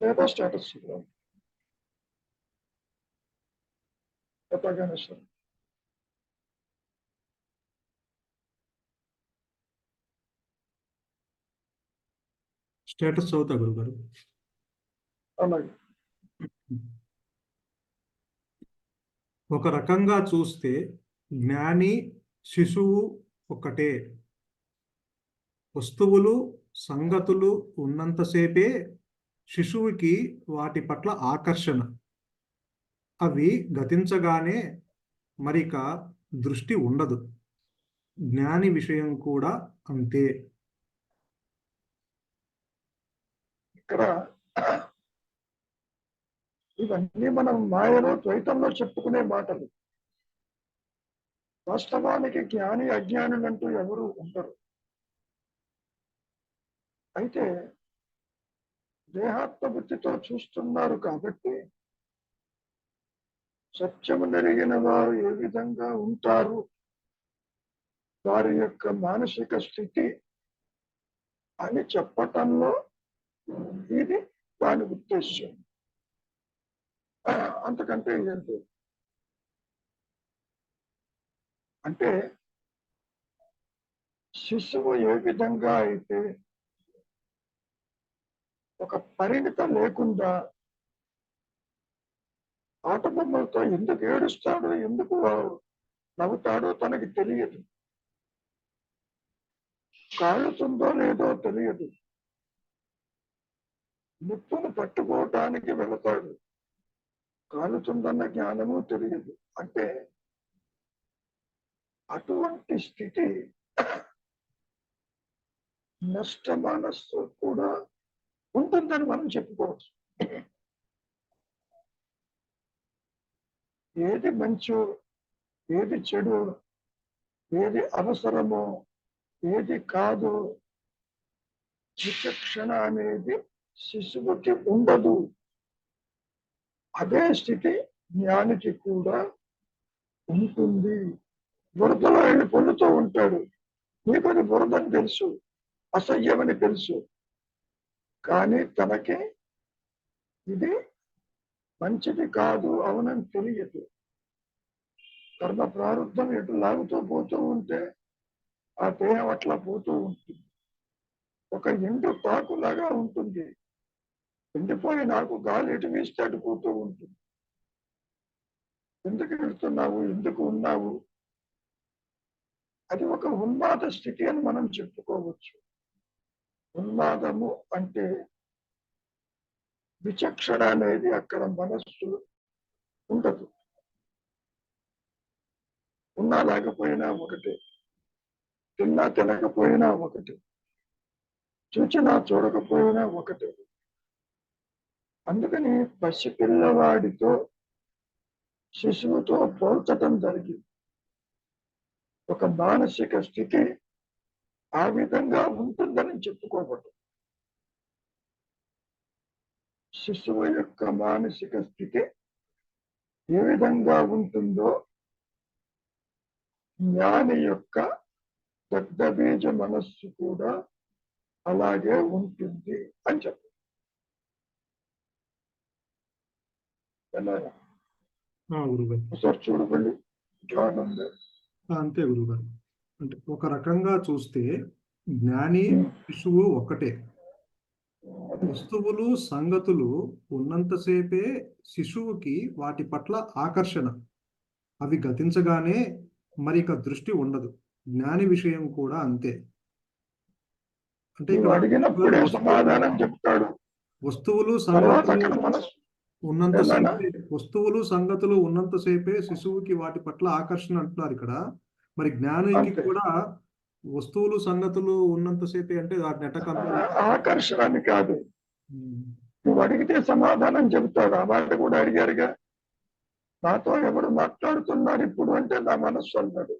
లేదా status syndrome ఎలాగైనా status చదువుతా గురుగారు. అలాగే ఒక రకంగా చూస్తే జ్ఞాని శిశువు ఒక్కటే. వస్తువులు సంగతులు ఉన్నంతసేపే శిశువుకి వాటి పట్ల ఆకర్షణ. అవి గతించగానే మరిక దృష్టి ఉండదు. జ్ఞాని విషయం కూడా అంతే. ఇక్కడ ఇవన్నీ మనం మాయలో ద్వైతంలో చెప్పుకునే మాటలు. వాస్తవానికి జ్ఞాని అజ్ఞానులంటూ ఎవరు ఉండరు. అయితే దేహాత్మబుద్ధితో చూస్తున్నారు కాబట్టి సత్యము నెరిగిన వారు ఏ విధంగా ఉంటారు, వారి యొక్క మానసిక స్థితి అని చెప్పటంలో ఇది దాని ఉద్దేశ్యం. అంతకంటే ఏంటి అంటే, శిశువు ఏ విధంగా అయితే ఒక పరిణిత లేకుండా ఆట బొమ్మలతో ఎందుకు ఏడుస్తాడో, ఎందుకు నవ్వుతాడో తనకి తెలియదు. కాలుతుందో లేదో తెలియదు. నిప్పును పట్టుకోవటానికి వెళతాడు, కాలుతుందన్న జ్ఞానము తెలియదు. అంటే అటువంటి స్థితి నష్ట మనస్సు కూడా ఉంటుందని మనం చెప్పుకోవచ్చు. ఏది మంచో, ఏది చెడు, ఏది అవసరమో, ఏది కాదు, విచక్షణ అనేది శిశువుకి ఉండదు. అదే స్థితి జ్ఞానికి కూడా ఉంటుంది. బురదలో వెళ్ళి పొందుతూ ఉంటాడు. నీకు అది బురదని తెలుసు, అసహ్యమని తెలుసు, కానీ తనకి ఇది మంచిది కాదు అవునని తెలియదు. కర్మ ప్రారంభం ఎటు లాగుతూ పోతూ ఉంటే ఆ దేహం అట్లా పోతూ ఉంటుంది. ఒక ఎండు తాకులాగా ఉంటుంది. ఎండిపోయి నాకు గాలి ఎటు వీస్తే అటు పోతూ ఉంటుంది. ఎందుకు వెళ్తున్నావు, ఎందుకు ఉన్నావు, అది ఒక ఉన్మాద స్థితి అని మనం చెప్పుకోవచ్చు. ఉన్మాదము అంటే విచక్షణ అనేది అక్కడ మనస్సు ఉండదు. ఉన్నా లేకపోయినా ఒకటే, తిన్నా తినకపోయినా ఒకటే, చూచినా చూడకపోయినా ఒకటే. అందుకని పసిపిల్లవాడితో శిశువుతో పోల్చటం జరిగింది. ఒక మానసిక స్థితి ఆ విధంగా ఉంటుందని చెప్పుకోబట్టు. శిశువు యొక్క మానసిక స్థితి ఏ విధంగా ఉంటుందో జ్ఞాని యొక్క దగ్ధబీజ మనస్సు కూడా అలాగే ఉంటుంది అని చెప్పు. సార్ చూడకండి, అంతే గురుగారు. అంటే ఒక రకంగా చూస్తే జ్ఞాని శిశువు ఒక్కటే. వస్తువులు సంగతులు ఉన్నంతసేపే శిశువుకి వాటి పట్ల ఆకర్షణ. అవి గతించగానే మరిక దృష్టి ఉండదు. జ్ఞాని విషయం కూడా అంతే. అంటే అడిగినప్పుడే సమాధానం చెప్తాడు. వస్తువులు సంగతులు ఉన్నంతసేపే శిశువుకి వాటి పట్ల ఆకర్షణ అంటున్నారు ఇక్కడ. మరి జ్ఞానికి కూడా వస్తువులు సంగతులు ఉన్నంతసేపే అంటే వాటిని ఆకర్షణ అని కాదు, నువ్వు అడిగితే సమాధానం చెబుతాడు. ఆ మాట కూడా అడిగారుగా, నాతో ఎవడు మాట్లాడుతున్నాడు ఇప్పుడు అంటే నా మనస్సు అన్నాడు.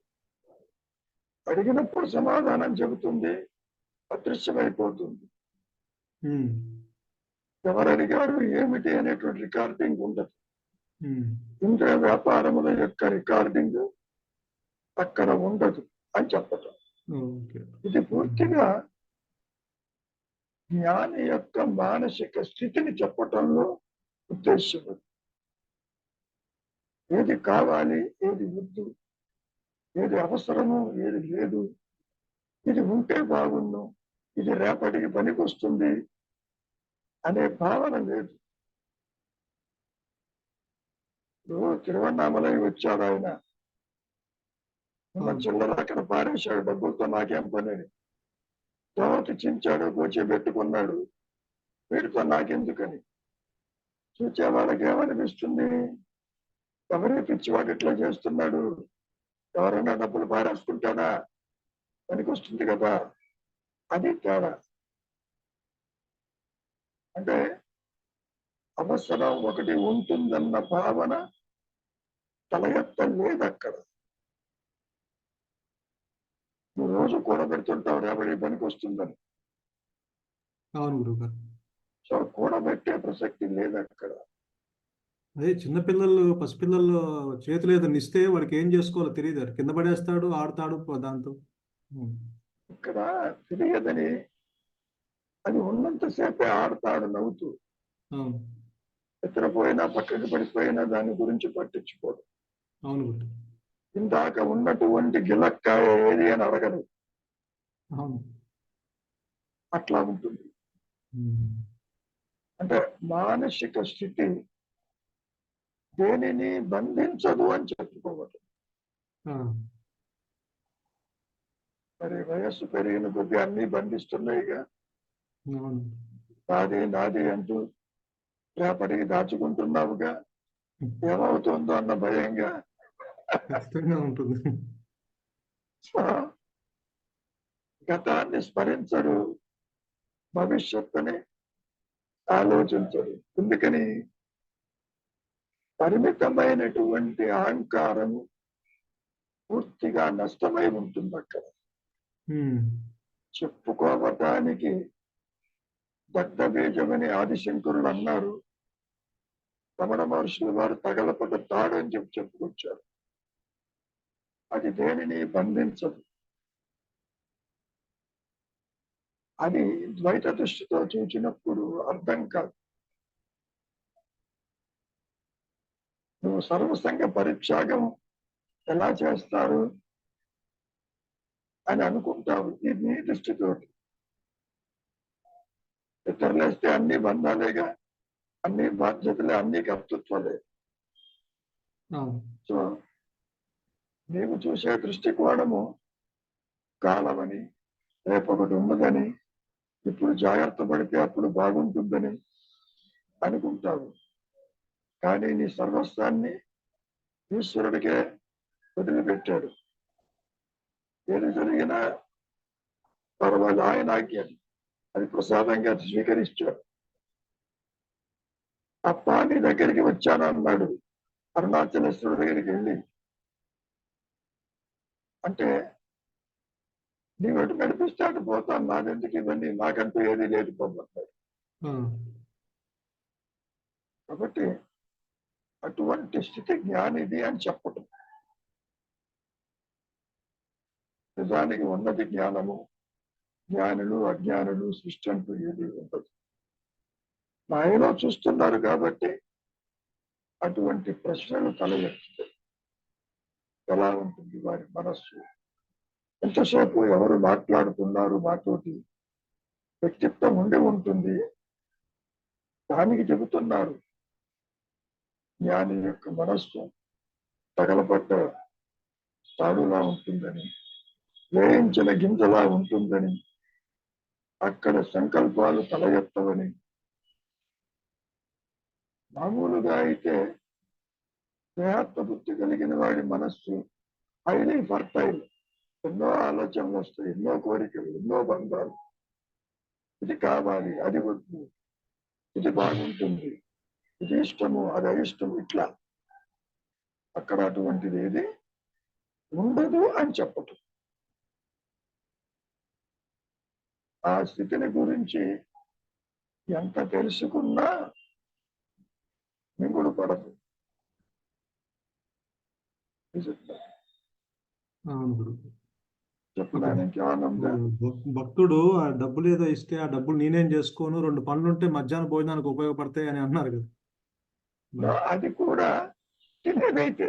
అడిగినప్పుడు సమాధానం చెబుతుంది, అదృశ్యమైపోతుంది. ఎవరు అడిగారు ఏమిటి అనేటువంటి రికార్డింగ్ ఉండదు. ఇంద్రియ వ్యాపారముల యొక్క రికార్డింగ్ అక్కడ ఉండదు అని చెప్పటం. ఇది పూర్తిగా జ్ఞాని యొక్క మానసిక స్థితిని చెప్పటంలో ఉద్దేశం ఉంది. ఏది కావాలి, ఏది వద్దు, ఏది అవసరము, ఏది లేదు, ఇది ఉంటే బాగుండు, ఇది రేపటికి పనికొస్తుంది అనే భావన లేదు. ఇప్పుడు తిరువన్నామలై వచ్చాడు ఆయన, ఉన్న చిల్లర అక్కడ పారేశాడు, డబ్బులతో నాకేం పని, తర్వాత చించాడు, కూర్చోబెట్టుకున్నాడు, వీడితో నాకెందుకని. చూచే వాళ్ళకి ఏమనిపిస్తుంది, ఎవరి పిచ్చివాడు ఇట్లా చేస్తున్నాడు, ఎవరైనా డబ్బులు పారేసుకుంటాడా, పనికొస్తుంది కదా. అది తేడా. అంటే అవసరం ఒకటి ఉంటుందన్న భావన తల ఎత్త లేదు అక్కడ. నువ్వు రోజు కూడబెడుతుంటావు, రేపటి పనికి వస్తుందని. అవును గురుగారు. సో కూడబెట్టే ప్రసక్తి లేదు అక్కడ. అదే చిన్నపిల్లలు, పసిపిల్లలు చేతులు ఏదైనా ఇస్తే వాడికి ఏం చేసుకోవాలో తెలియదు, కింద పడేస్తాడు, ఆడతాడు దాంతో. ఇక్కడ తెలియదని, అది ఉన్నంతసేపే ఆడతాడు నవ్వుతూ. అవును ఎత్తరపోయినా పక్కకి పడిపోయినా దాని గురించి పట్టించుకోడు. అవును గురు. ఇందాక ఉన్నటువంటి గిలక్కాయ ఏది అని అడగదు. అవును అట్లా ఉంటుంది. అంటే మానసిక స్థితి దేనిని బంధించదు అని చెప్పుకోవద్దు. మరి వయస్సు పెరిగిన కొద్దీ అన్ని బంధిస్తున్నాయిగా. అవును నాది నాది అంటూ రేపటికి దాచుకుంటున్నావుగా, ఏమవుతుందో అన్న భయంగా. ఖచ్చితంగా ఉంటుంది. గతాన్ని స్మరించడు, భవిష్యత్తుని ఆలోచించడు. ఎందుకని? పరిమితమైనటువంటి అహంకారము పూర్తిగా నష్టమై ఉంటుంది అక్కడ. చెప్పుకోవటానికి దగ్ధబీజమని ఆదిశంకరులు అన్నారు. రమణ మహర్షులు వారు తగలపడ్డ తాడు అని చెప్పుకొచ్చారు. అది దేనిని బంధించదు. అది ద్వైత దృష్టితో చూచినప్పుడు అర్థం కాదు. నువ్వు సర్వసంగ పరిత్యాగం ఎలా చేస్తారు అని అనుకుంటావు ఈ నీ దృష్టితో. ఇతరులేస్తే అన్ని బంధాలేగా, అన్ని బాధ్యతలే, అన్ని కర్తృత్వాలే. సో నీవు చూసే దృష్టికోణము కాలమని, రేపొకటి ఉన్నదని, ఇప్పుడు జాగ్రత్త పడితే అప్పుడు బాగుంటుందని అనుకుంటావు. కానీ నీ సర్వస్వాన్ని ఈశ్వరుడికే వదిలిపెట్టాడు. ఏది జరిగినా పర్వాలేదు, ఆయన ఆజ్ఞని అది ప్రసాదంగా స్వీకరించాడు. అప్ప నీ దగ్గరికి వచ్చాను అన్నాడు అరుణాచలేశ్వరుడి దగ్గరికి వెళ్ళి. అంటే నీ వెంట నడిపిస్తే అటు పోతాను, నాదెందుకు ఇవన్నీ, నాకంటూ ఏది లేదు పొమ్మన్నాడు. కాబట్టి అటువంటి స్థితి జ్ఞానిది అని చెప్పటం. నిజానికి ఉన్నది జ్ఞానము. జ్ఞానులు అజ్ఞానులు సృష్టి అంటూ ఏది ఉండదు. మాయలో చూస్తున్నారు కాబట్టి అటువంటి ప్రశ్నలు తల ఎత్తుతాయి. ఎలా ఉంటుంది వారి మనస్సు? ఎంతసేపు ఎవరు మాట్లాడుతున్నారు మాతోటి? వ్యక్తిత్వం ఉండి ఉంటుంది, దానికి చెబుతున్నారు. జ్ఞాని యొక్క మనస్సు తగలపడ్డ తాడులా ఉంటుందని, వేయించిన గింజలా ఉంటుందని, అక్కడ సంకల్పాలు తల ఎత్తవని. మామూలుగా అయితే దేహాత్మ బుద్ధి కలిగిన వాడి మనస్సు హైలీ ఫర్టైల్. ఎన్నో ఆలోచనలు వస్తాయి, ఎన్నో కోరికలు, ఎన్నో బంధాలు. ఇది కావాలి, అది వద్దు, ఇది బాగుంటుంది, ఇది ఇష్టము, అది అయిష్టము, ఇట్లా. అక్కడ అటువంటిది ఏది ఉండదు అని చెప్పటం. ఆ స్థితిని గురించి ఎంత తెలుసుకున్నా మింగుడు పడదు. అవును గురు. చెప్తున్నాను, ఇంకేమన్నా ఉందా? భక్తుడు ఆ డబ్బులు ఏదో ఇస్తే ఆ డబ్బులు నేనేం చేసుకోను, 2 పనులు ఉంటే మధ్యాహ్న భోజనానికి ఉపయోగపడతాయి అని అన్నారు కదా. అది కూడా తినేదైతే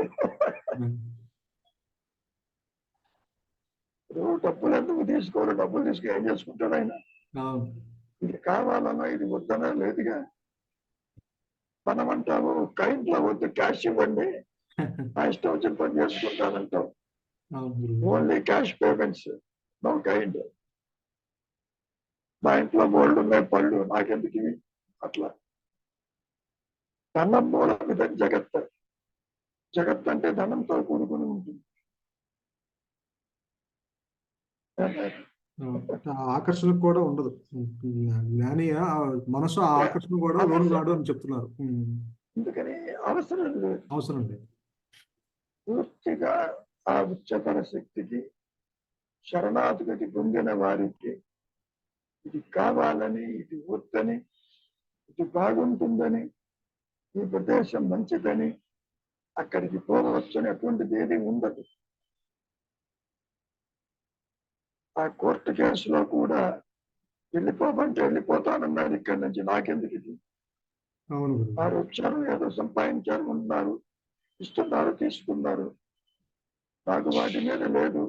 ఇప్పుడు డబ్బులు ఎందుకు తీసుకోరు? డబ్బులు తీసుకుని ఏం చేసుకుంటాడు ఆయన? అవును. ఇది కావాలన్నా ఇది వద్దనా లేదుగా. మనం అంటాము కైంట్లో వద్దు, క్యాష్ ఇవ్వండి, నా ఇష్టం వచ్చిన పని చేసుకుంటానంటాం. అవును గురువు. Only cash payments, no kind. మా ఇంట్లో బోల్డ్ ఉన్నాయి పళ్ళు, నాకెందుకు ఇవి? అట్లా ధనం మూలం ఇదని జగత్. జగత్ అంటే ధనంతో కూడుకుని ఉంటుంది. ఆ ఆకర్షణ కూడా ఉండదు. జ్ఞాని మనసు ఆ ఆకర్షణ కూడా లోను రాడు అని చెప్తున్నారు. అందుకని అవసరం లేదు, అవసరం లేదు. పూర్తిగా ఆ ఉచ్చతర శక్తికి శరణాగతి పొందిన వారికి ఇది కావాలని, ఇది వద్దని, ఇది బాగుంటుందని, ఈ ప్రదేశం మంచిదని, అక్కడికి పోవచ్చు అని అటువంటిది ఏది ఉండదు. ఆ కోర్టు కేసులో కూడా వెళ్ళిపోమంటే వెళ్ళిపోతానన్నాడు ఇక్కడి నుంచి, నాకెందుకు ఇది? అవును. వారు వచ్చారు, ఏదో సంపాదించారు, ఉన్నారు, ఇస్తున్నారు, తీసుకున్నారు, నాకు వాటి మీద లేదు,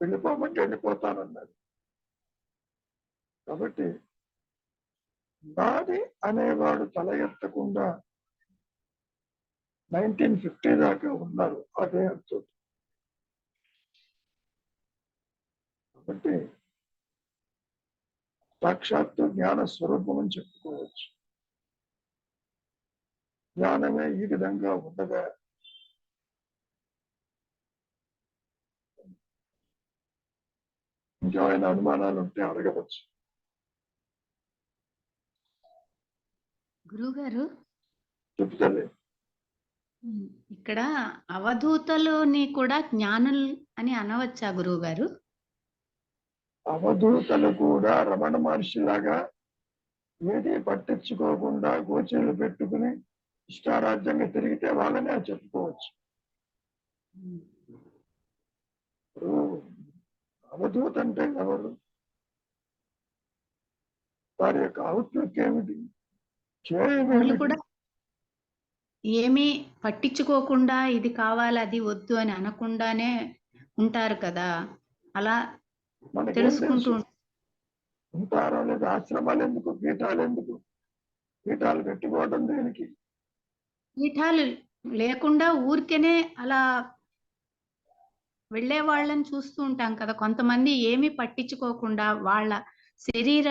వెళ్ళిపోమంటే వెళ్ళిపోతానన్నాడు. కాబట్టి నాది అనేవాడు తల ఎత్తకుండా 1950 దాకా ఉన్నారు అదే అర్థం. కాబట్టి సాక్షాత్తు జ్ఞాన స్వరూపం అని చెప్పుకోవచ్చు. జ్ఞానమే ఈ విధంగా ఉండగా ఇంకేమైనా అనుమానాలు ఉంటే అడగవచ్చు. గురువుగారు, చెప్తాలే. ఇక్కడ అవధూతలుని కూడా జ్ఞానులు అని అనవచ్చా గురువుగారు? అవధూతలు కూడా రమణ మహర్షి లాగా ఏది పట్టించుకోకుండా గోచీలు పెట్టుకుని ఇష్టారాజ్యంగా తిరిగితే వాళ్ళనే చెప్పుకోవచ్చు. అవధూత అంటే ఎవరు? వారి యొక్క అవుట్లుక్ ఏమిటి, వాళ్ళు కూడా ఏమీ పట్టించుకోకుండా ఇది కావాలి అది వద్దు అని అనకుండానే ఉంటారు కదా, అలా తెలుసుకుంటూ ఉంటారో లేదా? ఆశ్రమాలు ఎందుకు, పీఠాలు ఎందుకు? పీఠాలు పెట్టుకోవడం దేనికి? పీఠాలు లేకుండా ఊరికేనే అలా వెళ్ళే వాళ్ళని చూస్తూ ఉంటాం కదా. కొంతమంది ఏమీ పట్టించుకోకుండా వాళ్ళ శరీర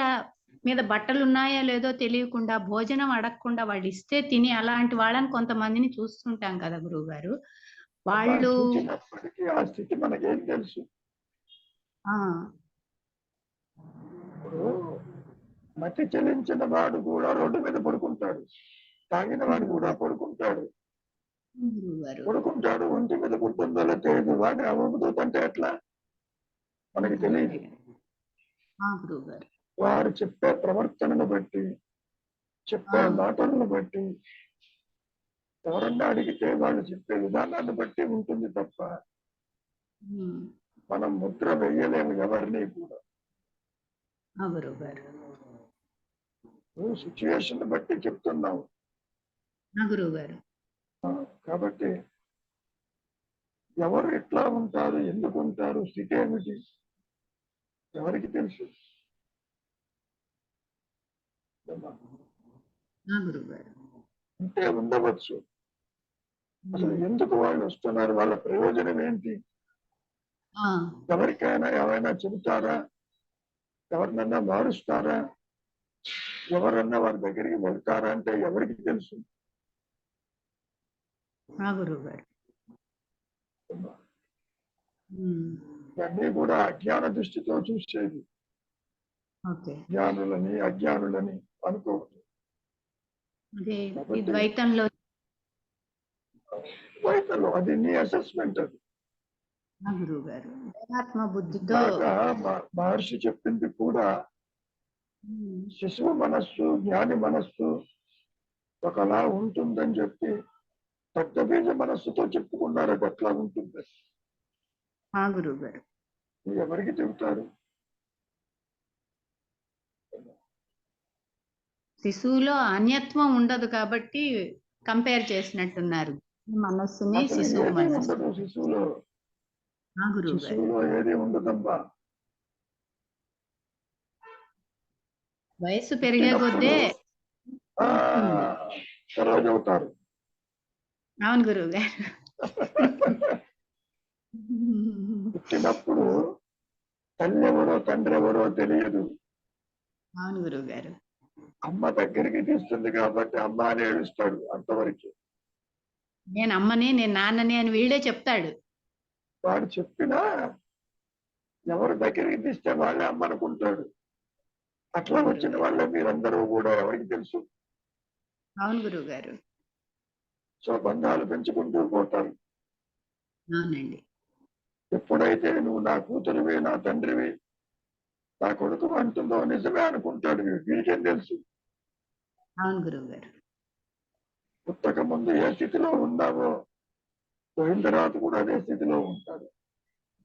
మీద బట్టలు ఉన్నాయో లేదో తెలియకుండా, భోజనం అడగకుండా వాళ్ళు ఇస్తే తిని అలాంటి వాళ్ళని కొంతమందిని చూస్తుంటాం కదా గురువు గారు. వాళ్ళు చూసినప్పటికీ ఆ స్థితి మనకేం తెలుసు? ఇప్పుడు మతి చెల్లించిన వాడు కూడా రోడ్డు మీద పడుకుంటాడు, తాగిన వాడు కూడా పడుకుంటాడు, పడుకుంటాడు, ఒంటి మీద పుట్టిందో తెలియదు. వాడిని అవధూత అంటే ఎట్లా మనకి తెలియదు. వారు చెప్పే ప్రవర్తనను బట్టి, చెప్పే మాటలను బట్టి, ఎవరన్నా అడిగితే వాళ్ళు చెప్పే విధానాన్ని బట్టి ఉంటుంది తప్ప మనం ముద్ర వేయలేము ఎవరిని కూడా. సిచ్యువేషన్ బట్టి చెప్తున్నావు కాబట్టి ఎవరు ఎట్లా ఉంటారు, ఎందుకు ఉంటారు, స్థితి ఏమిటి ఎవరికి తెలుసు? అంటే ఉండవచ్చు. అసలు ఎందుకు వాళ్ళు వస్తున్నారు, వాళ్ళ ప్రయోజనం ఏంటి, ఎవరికైనా ఏమైనా చెబుతారా, ఎవరినన్నా మారుస్తారా, ఎవరన్నా వారి దగ్గరికి వెళ్తారా అంటే ఎవరికి తెలుసు? ఇవన్నీ కూడా అజ్ఞాన దృష్టితో చూసేది. జ్ఞానులని అజ్ఞానులని అనుకోవద్దు. ద్వైతంలో అది నీ అసెస్మెంట్. అది బుద్ధితో మహర్షి చెప్పింది కూడా శిశువు మనస్సు, జ్ఞాని మనస్సు ఒకలా ఉంటుందని చెప్పి పెద్ద బీజ మనస్సుతో చెప్పుకున్నారు. అది ఎట్లా ఉంటుంది? ఎవరికి చెబుతారు? శిశువులో అన్యత్వం ఉండదు కాబట్టి కంపేర్ చేసినట్టున్నారు మనస్సుని అసలు శిశువు ఏది మనస్సు. ఉండదు శిశువులో. గురువు గారు శిశువులో ఏది ఉండదమ్మా. వయస్సు పెరిగే కొద్దే ఆ, తర్వాత చెబుతారు. అవును గురువు గారు. పుట్టినప్పుడు తల్లి ఎవరో తండ్రి ఎవరో తెలియదు. అవును గురువు గారు. అమ్మ దగ్గరికి తీస్తుంది కాబట్టి అమ్మ అని ఏడుస్తాడు అంతవరకు. నేను అమ్మని నేను నాన్నని అని వీళ్ళే చెప్తాడు. వాడు చెప్పినా ఎవరి దగ్గరికి తీస్తే వాళ్ళే అమ్మ అనుకుంటాడు. అట్లా వచ్చిన వాళ్ళే మీరందరూ కూడా ఎవరికి తెలుసు. అవును గురువు గారు. సో బంధాలు పెంచుకుంటూ పోతారు. అవునండి. ఎప్పుడైతే నువ్వు నా కూతురివి నా తండ్రివి నా కొడుకు అంటుందో నిజమే అనుకుంటాడు. వీడికేం తెలుసు. అవును గురువు గారు. పుట్టక ముందు ఏ స్థితిలో ఉన్నావో పోయిన తర్వాత కూడా అదే స్థితిలో ఉంటాడు.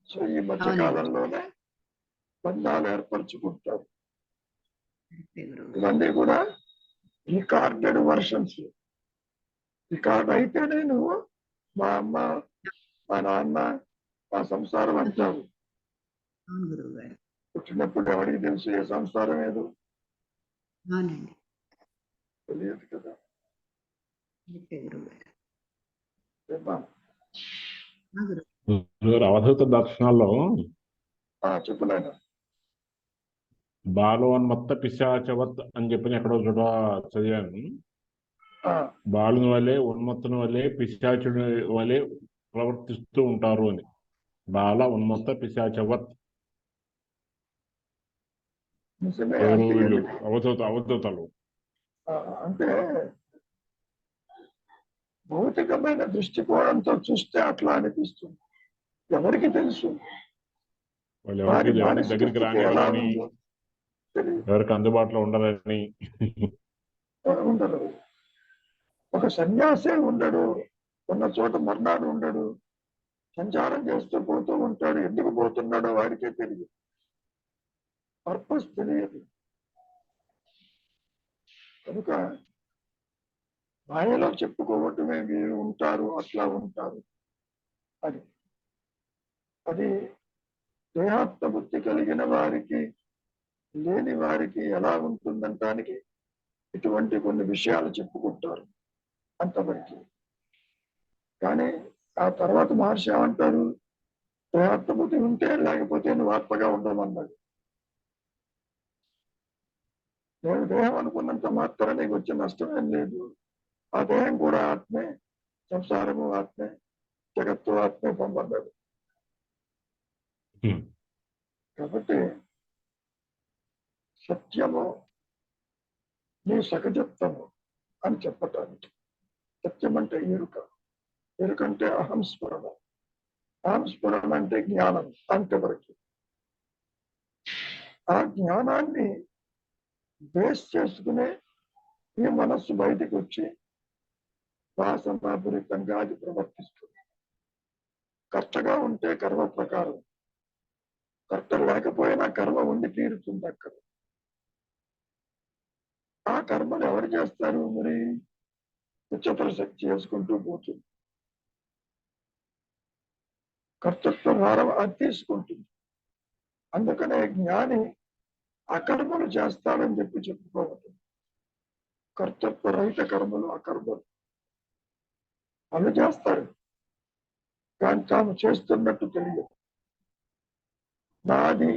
సో ఈ మధ్య కాలంలోనే బంధాలు ఏర్పరచుకుంటారు. ఇవన్నీ కూడా రికార్డెడ్ వర్షన్స్. రికార్డ్ అయితేనే నువ్వు మా అమ్మ మా నాన్న మా సంసారం అంటావు. అవును గురువు గారు. పుట్టినప్పుడు ఎవరికి తెలుసు ఏ సంసారం ఏదో. అవునండి. తెలియదు కదా. గురువు గారు. ఏమ్మా? అవధూత దర్శనాల్లో చెప్పలేను. బాలోన్మత్త పిశాచవత్ అని చెప్పి ఎక్కడో చోట చదివాను. బాలుని వలె ఉన్మత్తుని వలె పిశాచుడి వలె ప్రవర్తిస్తూ ఉంటారు అని. బాల ఉన్మత్త పిశాచవత్. వీళ్ళు అవధూతలు. అంటే భౌతికమైన దృష్టికోణంతో చూస్తే అట్లా అనిపిస్తుంది. ఎవరికి తెలుసు. వాళ్ళు ఎవరికి దగ్గరికి రాని, ఎవరికి అందుబాటులో ఉండరని. ఉండరు. ఒక సన్యాసే ఉండడు, ఉన్న చోట మర్నాడు ఉండడు, సంచారం చేస్తూ పోతూ ఉంటాడు. ఎందుకు పోతున్నాడో వాడికే తెలియదు, పర్పస్ తెలియదు. కనుక మాయలో చెప్పుకోవటమే మీరు ఉంటారు అట్లా ఉంటారు అని. అది దేహాత్మ బుద్ధి కలిగిన వారికి లేని వారికి ఎలా ఉంటుందంటానికి ఇటువంటి కొన్ని విషయాలు చెప్పుకుంటారు అంతవరకు. కానీ ఆ తర్వాత మహర్షి ఏమంటారు? దేహాత్మ బుద్ధి ఉంటే లేకపోతే నువ్వు ఆత్మగా ఉండమన్నాడు. నేను దేహం అనుకున్నంత మాత్రం నీకు వచ్చే నష్టమేం లేదు. ఆ దేహం కూడా ఆత్మే, సంసారము ఆత్మే, జగత్తు ఆత్మే పొందన్నాడు. కాబట్టి సత్యము నీ సహజత్వము అని చెప్పటానికి. సత్యం అంటే ఎరుక, ఎరుకంటే అహంస్ఫురణ, అహంస్ఫురణ అంటే జ్ఞానం. అంతవరకు ఆ జ్ఞానాన్ని బేస్ చేసుకునే ఈ మనస్సు బయటికి వచ్చి వాసనాపూరితంగా అది ప్రవర్తిస్తుంది. కర్తగా ఉంటే కర్మ ప్రకారం, కర్త లేకపోయినా కర్మ ఉండి తీరుతుంది అక్కడ. ఆ కర్మను ఎవరు చేస్తారు? మరి ఉచ్చతర శక్తి చేసుకుంటూ పోతుంది. కర్తృత్వ భారం అది తీసుకుంటుంది. అందుకనే జ్ఞాని అకర్మలు చేస్తాడని చెప్పి చెప్పుకోవద్దు. కర్తృత్వ రహిత కర్మలు అకర్మలు అవి చేస్తాడు, కానీ తాము చేస్తున్నట్టు తెలియదు. నాది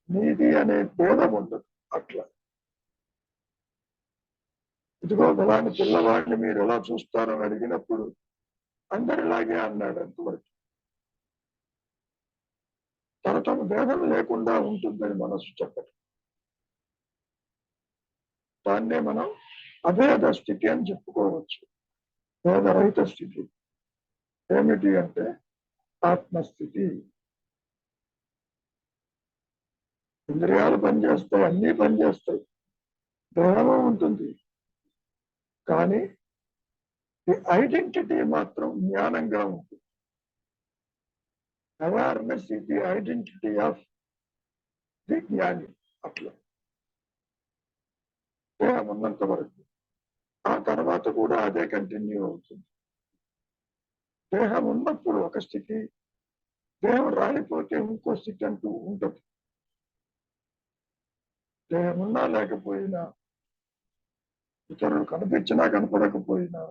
నీది అనే భేదం ఉండదు. అట్లా ఇదిగో బలాన్ని పిల్లవాడిని మీరు ఎలా చూస్తారని అడిగినప్పుడు అందరిలాగే అన్నాడు. అంతవరకు తమ భేదం లేకుండా ఉంటుందని మనసు చెప్పటం. దాన్నే మనం అభేద స్థితి అని చెప్పుకోవచ్చు. భేదరహిత స్థితి ఏమిటి అంటే ఆత్మస్థితి. ఇంద్రియాలు పనిచేస్తాయి, అన్నీ పనిచేస్తాయి, దేహము ఉంటుంది, కానీ ఈ ఐడెంటిటీ మాత్రం జ్ఞానంగా ఉంటుంది. Awareness is the identity of the జ్ఞాని. అట్లా దేహం ఉన్నంత వరకు, ఆ తర్వాత కూడా అదే కంటిన్యూ అవుతుంది. దేహం ఉన్నప్పుడు ఒక స్థితి, దేహం రాలిపోతే ఇంకో స్థితి అంటూ ఉంటుంది. దేహం ఉన్నా లేకపోయినా, ఇతరులు కనిపించినా కనపడకపోయినా,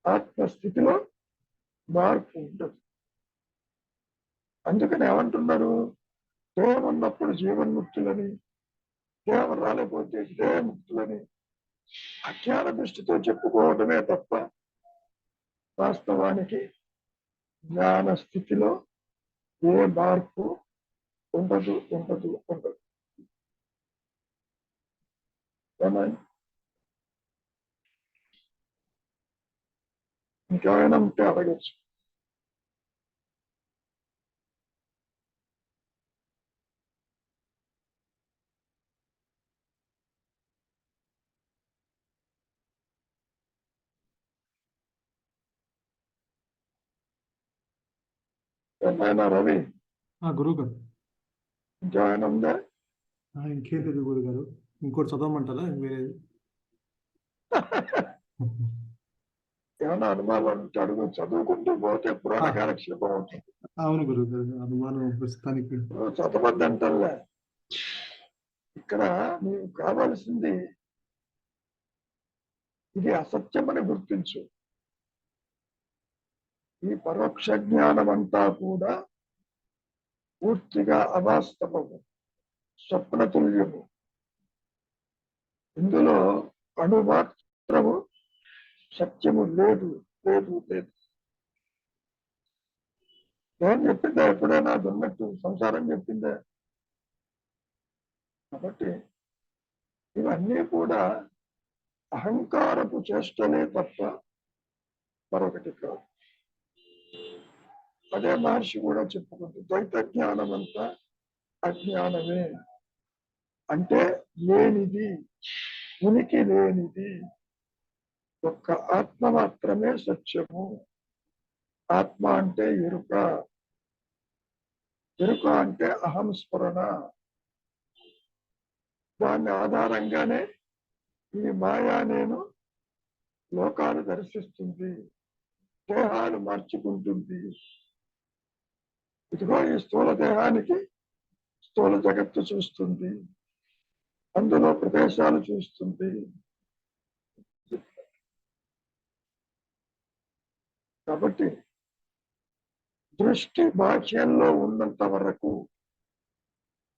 ఆత్మస్థితిలో మార్పు ఉంటుంది. అందుకని ఏమంటున్నారు, దేహం ఉన్నప్పుడు జీవన్ముక్తులని, దేహం రాలేకపోతే దేహముక్తులని అజ్ఞాన దృష్టితో చెప్పుకోవడమే తప్ప వాస్తవానికి జ్ఞాన స్థితిలో ఏ మార్పు ఉండదు. ఇంకేమైనా ఉంటే అడగచ్చు. ఏమైనా రవి, గురువు గారు ఇంకేమైనా ఉందా? ఇంకేం లేదు గురువు గారు, ఇంకోటి చదవమంటారా వేరేది? ఏమైనా అనుమానం ఉంటే అడుగు. చదువుకుంటూ పోతే పురాణ కాలక్షేపం అవుతుంది. అవును గురువు గారు, అనుమానం ప్రస్తుతానికి చదవద్దంటలే. ఇక్కడ నీకు కావాల్సింది ఇది అసత్యమని గుర్తించు. ఈ పరోక్ష జ్ఞానం అంతా కూడా పూర్తిగా అవాస్తవము, స్వప్నతుల్యము. ఇందులో అణుమాత్రము సత్యము లేదు. నేను చెప్పిందా ఎప్పుడైనా ఉన్నట్టు సంసారం చెప్పిందా? కాబట్టి ఇవన్నీ కూడా అహంకారపు చేష్టలే తప్ప మరొకటి కాదు. అదే మహర్షి కూడా చెప్పుకుంది, ద్వైత జ్ఞానం అంతా అజ్ఞానమే. అంటే లేనిది, ఉనికి లేనిది, ఒక్క ఆత్మ మాత్రమే సత్యము. ఆత్మ అంటే ఎరుక, ఎరుక అంటే అహం స్మరణ. దాని ఆధారంగానే ఈ మాయా నేను లోకాలు దర్శిస్తుంది, దేహాలు మార్చుకుంటుంది. ఇదిగో ఈ స్థూల దేహానికి స్థూల జగత్తు చూస్తుంది, అందులో ప్రదేశాలు చూస్తుంది. కాబట్టి దృష్టి బాహ్యంలో ఉన్నంత వరకు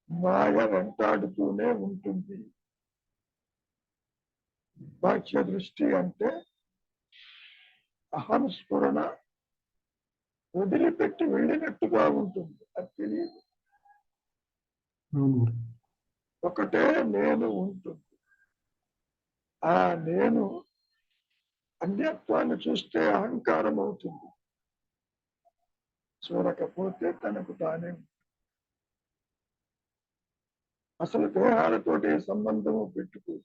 మాయ వెంటాడుతూనే ఉంటుంది. బాహ్య దృష్టి అంటే అహం స్ఫురణ వదిలిపెట్టి వెళ్ళినట్టుగా ఉంటుంది, అది తెలియదు. ఒకటే నేను ఉంటుంది. ఆ నేను అన్యత్వాన్ని చూస్తే అహంకారం అవుతుంది, చూడకపోతే తనకు తానే. అసలు దేహాలతోటి సంబంధము పెట్టుకో.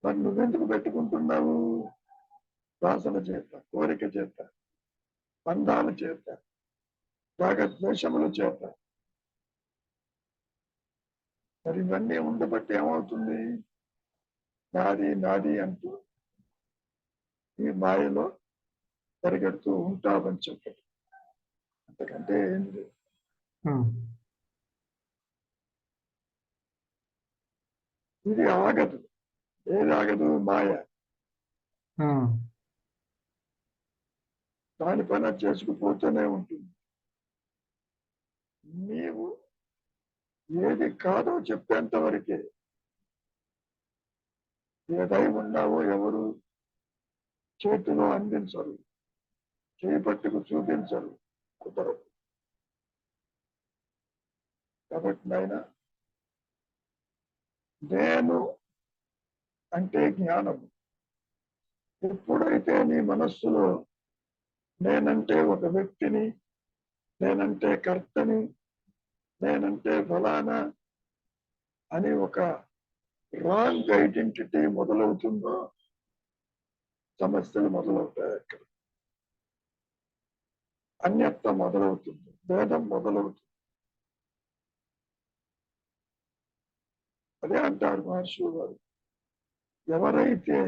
మరి నువ్వెందుకు పెట్టుకుంటున్నావు? వాసన చేత, కోరిక చేత, బంధాల చేత, రాగద్వేషముల చేత. మరి ఇవన్నీ ఉండబట్టి ఏమవుతుంది? నాది అంటూ ఈ మాయలో పరిగెడుతూ ఉంటామని చెప్పారు. అంతకంటే ఏంటి? ఇది ఆగదు. ఏది ఆగదు? మాయ. దాని పని చేసుకుపోతూనే ఉంటుంది. నీవు ఏది కాదో చెప్పేంత వరకే. ఏదై ఉన్నావో ఎవరు చేతిలో అందించరు, చేపట్టుకు చూపించరు, కుదరదు. కాబట్టి నాయన, నేను అంటే జ్ఞానం. ఎప్పుడైతే నీ మనస్సులో నేనంటే ఒక వ్యక్తిని, నేనంటే కర్తని, నేనంటే ఫలానా అని ఒక రాంగ్ ఐడెంటిటీ మొదలవుతుందో సమస్యలు మొదలవుతాయి. అక్కడ అన్యత్వం మొదలవుతుంది, భేదం మొదలవుతుంది. అదే అంటారు మహర్షులు గారు, ఎవరైతే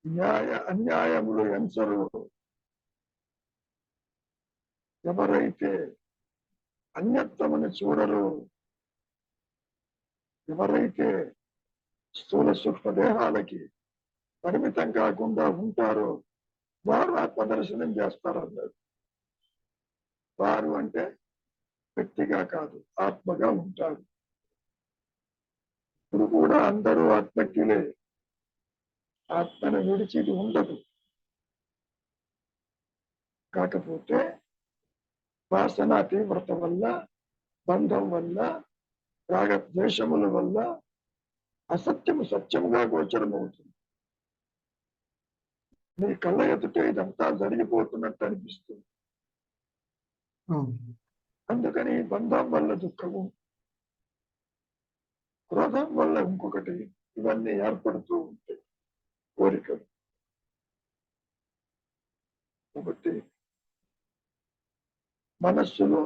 న్యాయ అన్యాయములు ఎంచరు, ఎవరైతే అన్యత్వమును చూడరు, ఎవరైతే స్థూల సూక్ష్మ దేహాలకి పరిమితం కాకుండా ఉంటారో వారు ఆత్మదర్శనం చేస్తారన్నారు. వారు అంటే వ్యక్తిగా కాదు, ఆత్మగా ఉంటారు. ఇప్పుడు కూడా అందరూ ఆత్మజ్ఞులే, ఆత్మను విడిచిది ఉండదు. కాకపోతే వాసన తీవ్రత వల్ల, బంధం వల్ల, రాగద్వేషముల వల్ల అసత్యము సత్యముగా గోచరమవుతుంది. నీ కళ్ళ ఎదుట ఇదంతా జరిగిపోతున్నట్టు అనిపిస్తుంది. అందుకని బంధం వల్ల దుఃఖము, క్రోధం వల్ల ఇంకొకటి, ఇవన్నీ ఏర్పడుతూ ఉంటాయి కోరికలు. కాబట్టి మనస్సులో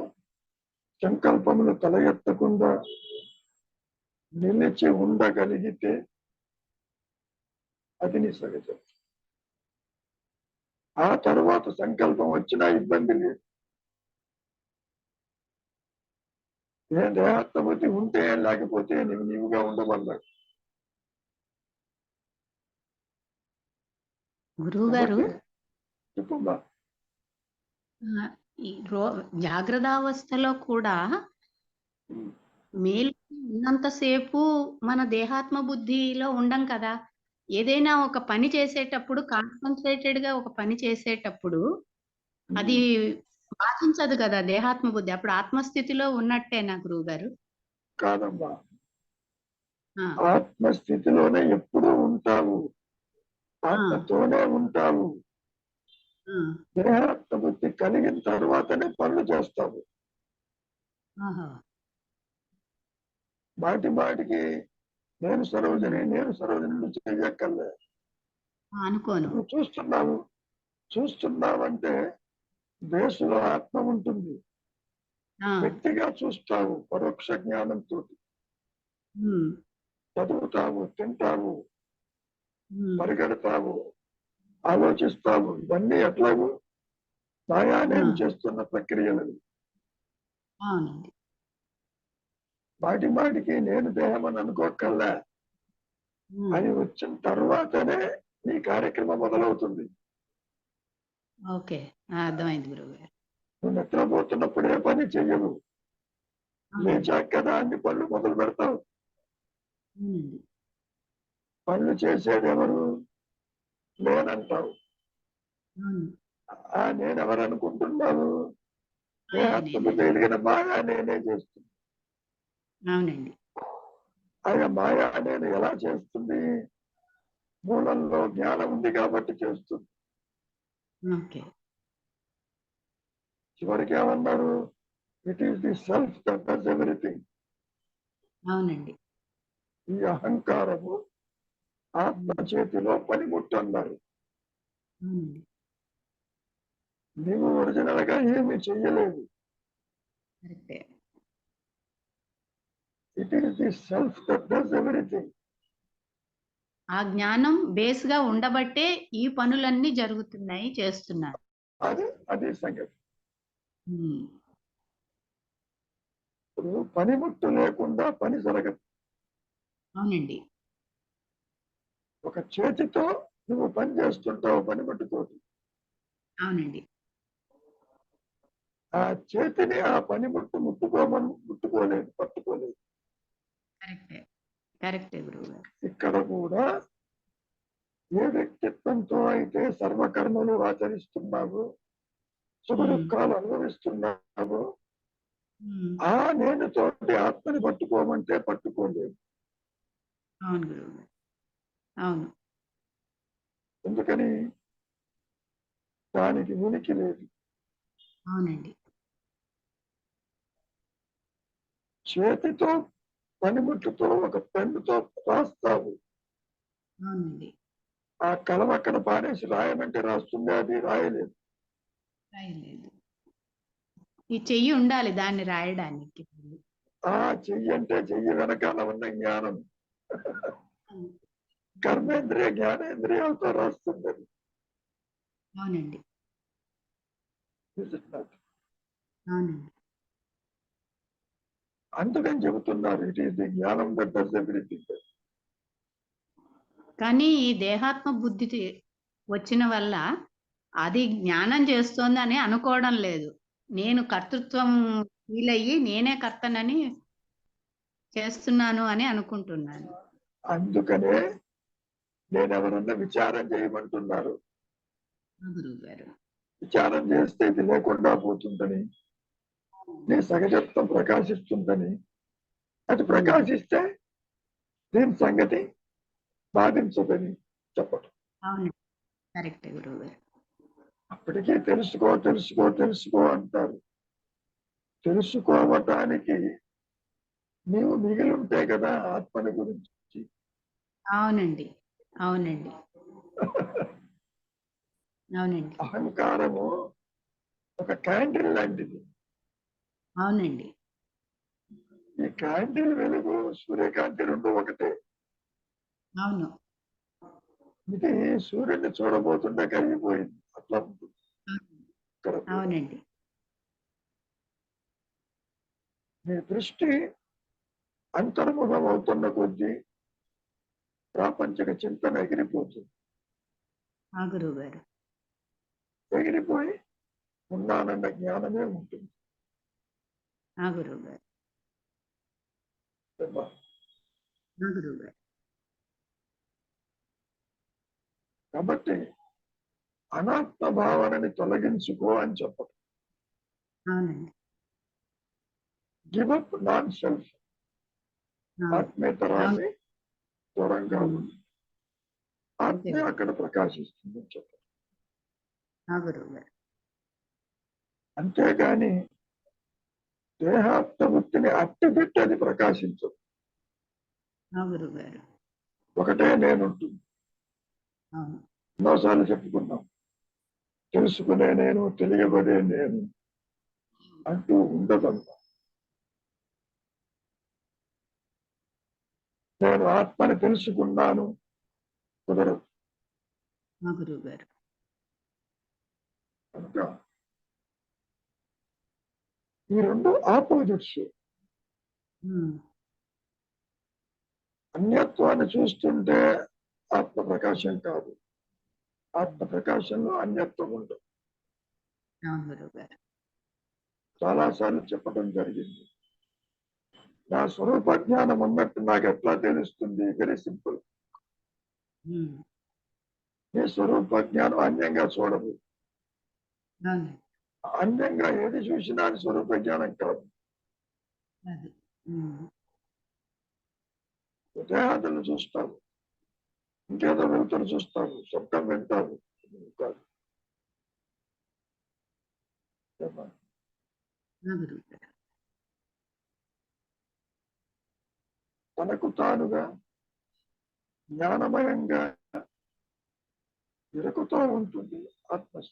సంకల్పములు తల ఎత్తకుండా నిలిచి ఉండగలిగితే అది నీ సహజం. ఆ తరువాత సంకల్పం వచ్చినా ఇబ్బంది లేదు. ఏ దేహాత్మబుద్ధి ఉంటే లేకపోతే నీవుగా ఉండమన్నాడు. గురువు గారు, చెప్పమ్మా. ఈ జాగ్రత్తావస్థలో కూడా మేలు ఉన్నంతసేపు మన దేహాత్మ బుద్ధిలో ఉండం కదా. ఏదైనా ఒక పని చేసేటప్పుడు కాన్సన్ట్రేటెడ్ గా ఒక పని చేసేటప్పుడు అది బాధించదు కదా దేహాత్మ బుద్ధి. అప్పుడు ఆత్మస్థితిలో ఉన్నట్టేనా గురువు గారు? కాదమ్మా, ఆత్మస్థితిలోనే ఎప్పుడూ ఉంటావు, ఆత్మతోనే ఉంటావు. దేహాత్మ బుద్ధి కలిగిన తర్వాతనే పనులు చేస్తావు. మాటికి నేను సరోజని చెయ్యక్కర్లే. అనుకోను చూస్తున్నావంటే దేశంలో ఆత్మ ఉంటుంది, వ్యక్తిగా చూస్తావు. పరోక్ష జ్ఞానంతో చదువుతావు, తింటావు, పరిగెడతావు, ఆలోచిస్తావు. ఇవన్నీ ఎట్లాగూ మాయా నేను చేస్తున్న ప్రక్రియలు. మాటికి నేను దేహం అని అనుకోకల్లా, అని వచ్చిన తర్వాతనే నీ కార్యక్రమం మొదలవుతుంది. ఓకే, అర్థమైంది గురువు గారు. నువ్వు నిద్రపోతున్నప్పుడు ఏ పని చెయ్యవు, లేచాక కదా అన్ని పనులు మొదలు పెడతావు. పనులు చేసేది ఎవరు? నేనంటావు. నేనెవరు అనుకుంటున్నావు? దేహాత్మకు ఎదిగిన మాయా నేనే చేస్తుంది. అవునండి. ఆయన మాయా నేను ఎలా చేస్తుంది? మూలంలో జ్ఞానం ఉంది కాబట్టి చేస్తుంది. చివరికి ఏమన్నారు? It is the self that does everything. అవునండి. ఈ అహంకారము ఆత్మ చేతిలో పనిముట్టు అన్నారు. నీవు ఒరిజినల్ గా ఏమి చెయ్యలేదు. It is the self that does everything. ఆ జ్ఞానం బేస్ గా ఉండబట్టే ఈ పనులన్నీ జరుగుతున్నాయి, చేస్తున్నారు. అదే సంగతి. ఇప్పుడు పనిముట్టు లేకుండా పని జరగదు. అవునండి. ఒక చేతితో నువ్వు పని చేస్తుంటావు, పనిముట్టుతోటి. అవునండి. ఆ చేతిని ఆ పనిముట్టు ముట్టుకోలేదు, పట్టుకోలేదు. కరెక్టే గురువు గారు. ఇక్కడ కూడా ఏ వ్యక్తిత్వంతో అయితే సర్వకర్మలు ఆచరిస్తున్నావు, సుఖ దుఃఖాలు అనుభవిస్తున్నావు, ఆ నేను తోటి ఆత్మని పట్టుకోమంటే పట్టుకోలేదు. అవును గురువు గారు. అవును. ఎందుకని? దానికి ఉనికి లేదు. అవునండి. చేతితో పనిముట్టుతో ఒక పెన్నుతో రాస్తావు, అవునండి. ఆ కలం అక్కడ పారేసి రాయమంటే రాస్తుంది, అది రాయలేదు. రాయలేదు. ఈ చెయ్యి ఉండాలి దాన్ని రాయడానికి. ఆ చెయ్యి అంటే చెయ్యి వెనకాల ఉన్న జ్ఞానం, కర్మేంద్రియ జ్ఞానేంద్రియాలతో రాస్తుంది అది. అవునండి. Is it not? అవునండి. అందుకని చెబుతున్నారు, ఇట్ ఈస్ ది జ్ఞానం దట్ డస్ ఎవ్రీథింగ్. కానీ ఈ దేహాత్మ బుద్ధి వచ్చిన వల్ల అది జ్ఞానం చేస్తోందని అనుకోవడం లేదు. నేను కర్తృత్వం ఫీల్ అయ్యి నేనే కర్తనని చేస్తున్నాను అని అనుకుంటున్నాను. అందుకనే నేను ఎవరన్నా విచారం చేయమంటున్నారు. గురువు గారు. విచారం చేస్తే ఇది లేకుండా పోతుందని, నీ సహజత్వం ప్రకాశిస్తుందని. అది ప్రకాశిస్తే దీని సంగతి బాధించదని చెప్పటం. అవును, కరెక్ట్ గురువు గారు. అప్పటికే తెలుసుకో తెలుసుకో తెలుసుకో అంటారు. తెలుసుకోవటానికి నీవు మిగిలి ఉంటే కదా ఆత్మని గురించి. అవునండి. అవునండి. అవునండి. అహంకారము ఒక క్యాండిల్ లాంటిది. అవునండి. ఈ క్యాండిల్ వెలుగు సూర్యకాంతి రెండు ఒకటే. అవును. ఇది సూర్యుడిని చూడబోతుంటే కరిగిపోయింది, అట్లా ఉంటుంది ఇక్కడ. అవునండి. నీ దృష్టి అంతర్ముఖం అవుతున్న కొద్దీ ప్రాపంచిక చింతన ఎగిరిపోతుంది. ఆ గురువు గారు. ఎగిరిపోయి ఉన్నానన్న జ్ఞానమే ఉంటుంది. ఆ గురువు గారు. ఏమ్మా? ఆ గురువు గారు. కాబట్టి అనాత్మ భావనని తొలగించుకో అని చెప్పదు. అవునండి. Give up non self. అవును. ఆత్మేతరాన్ని దూరంగా ఉంది. ఆత్మే అంతే. అక్కడ ప్రకాశిస్తుంది చెప్పదు. ఆ గురువు గారు. అంతేగాని దేహాత్మ వృత్తిని అట్టబెట్టి అది ప్రకాశించదు. ఆ గురువు గారు. ఒకటే నేనుంటుంది. అవును. ఎన్నోసార్లు చెప్పుకున్నాం, తెలుసుకునే నేను, తెలియబడే నేను అంటూ ఉండదన్నా. నేను ఆత్మని తెలుసుకున్నాను కుదరదు. ఆ గురువు గారు. కనుక ఈ రెండు ఆపోజిట్స్. ఉమ్. అన్యత్వాన్ని చూస్తుంటే ఆత్మ ప్రకాశం కాదు, ఆత్మ ప్రకాశంలో అన్యత్వం ఉండదు. అవును గురువు గారు. చాలాసార్లు చెప్పడం జరిగింది. నా స్వరూప జ్ఞానం ఉన్నట్టు నాకు ఎట్లా తెలుస్తుంది? Very simple. ఉమ్. నీ స్వరూప జ్ఞానం అన్యంగా చూడదు. అవును. అన్యంగా ఏది చూసినా అది స్వరూప జ్ఞానం కాదు. అది. ఉమ్. దేహాదులను చూస్తావు, ఇంకేదో వెళ్తారు చూస్తావు, శబ్దం వింటావు, కాదు. ఏమ్మా? ఆ గురువు గారు. తనకు తానుగా జ్ఞానమయంగా ఎరుకుతూ ఉంటుంది ఆత్మ.